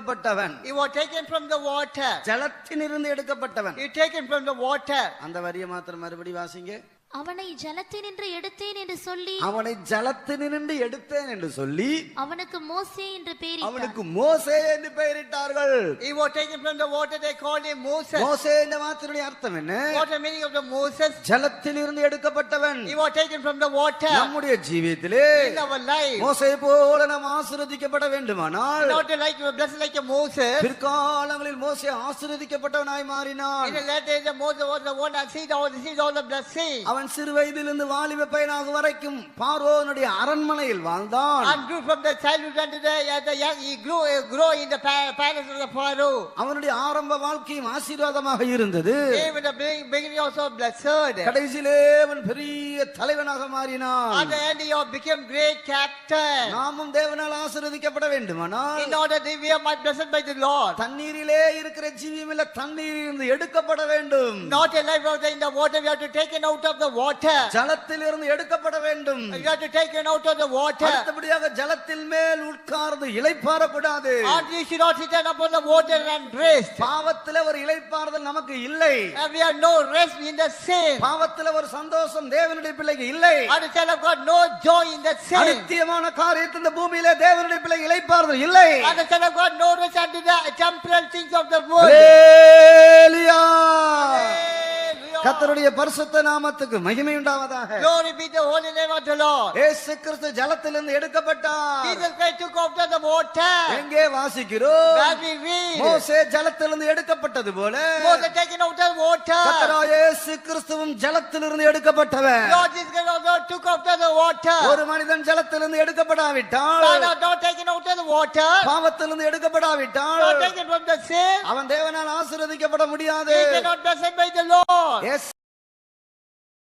எடுக்கப்பட்டவன். He was taken from the water. ஜலத்திலிருந்து எடுக்கப்பட்டவன். He taken from the water. அந்த வரியை மாத்திரம் மறுபடி வாசிங்க. அவனை ஜலத்தினின்று எடுத்தேன் என்று சொல்லி, அவனை ஜலத்தினின்று எடுத்தேன் என்று சொல்லி அவனுக்கு மோசே என்று பெயரிட்டார். அவனுக்கு மோசே என்று பெயரிட்டார்கள். He was taken from the water. They called him Moses. மோசே என்ற வார்த்தையுடைய அர்த்தம் என்ன? What the meaning of the Moses? ஜலத்திலிருந்து எடுக்கப்பட்டவன். He was taken from the water. நம்முடைய ஜீவியத்திலே In our life, மோசே போல நாம் ஆசீர்வதிக்கப்பட வேண்டுமானால், not like blessed like a Moses. பிற்காலங்களில் மோசே ஆசீர்வதிக்கப்பட்டவனாய் மாறினான். In the latter days, the Moses was the one that received all the blessing. அவன் சிறு வயதிலிருந்து வாலிப பையனாக வரைக்கும் பார்வோனுடைய அரண்மனையில் வாழ்ந்தான். And grew from the childhood unto the young, he grew in the palace of the Pharaoh. அவனுடைய ஆரம்ப வாழ்க்கையும் ஆசீர்வாதமாக இருந்தது. Even the beginning also blessed. கடைசியிலே அவன் பெரிய தலைவனாக மாறினான். At the end, he became great captain. நாமும் தேவனால் ஆசீர்வதிக்கப்பட வேண்டுமானால், In order that we are blessed by the Lord. தண்ணீரிலே இருக்கிற ஜீவியம் இல்ல, தண்ணீரிலிருந்து எடுக்கப்பட வேண்டும். Not a life out in the water, we have to take it out of the water. ஜலத்திலிருந்து எடுக்கப்பட வேண்டும். We have to take it out of the water. அடுத்தபடியாக ஜலத்தின் மேல் உட்கார்ந்து இளைப்பாறக்கூடாது. And we should not sit upon the water and rest. பாவத்திலே ஒரு இளைப்பாறுதல் நமக்கு இல்லை. And we have no rest in the sin. பாவத்திலே ஒரு சந்தோஷம் தேவனுடைய பிள்ளைக்கு இல்லை. And the child of God, no joy in the sin. அநித்தியமான காரியத்தில் இந்த பூமியிலே தேவனுடைய பிள்ளை இளைப்பாறுதல் இல்லை. And the child of God, no rest unto the temporal things of the world. Hallelujah. Hallelujah. கர்த்தருடைய பரிசுத்த நாமத்துக்கு மகிமை உண்டாவதாக. Glory be the holy name of the Lord. இயேசு கிறிஸ்து ஜலத்திலிருந்து எடுக்கப்பட்டார். Jesus Christ took out of the water. எங்கே வாசிக்கிறோம்? Where we read, மோசே ஜலத்திலிருந்து எடுக்கப்பட்டது போல Moses taken out of the water. கர்த்தராகிய இயேசு கிறிஸ்துவும் ஜலத்திலிருந்து எடுக்கப்பட்டவர். Lord Jesus Christ also took out of the water. ஒரு மனிதன் ஜலத்திலிருந்து எடுக்கப்படாவிட்டால், God has not taken out of the water. பாவத்திலிருந்து எடுக்கப்படாவிட்டால், Not taken from the sin. அவன் தேவனால் ஆசீர்வதிக்கப்பட முடியாது. He cannot be blessed by the Lord. இயேசு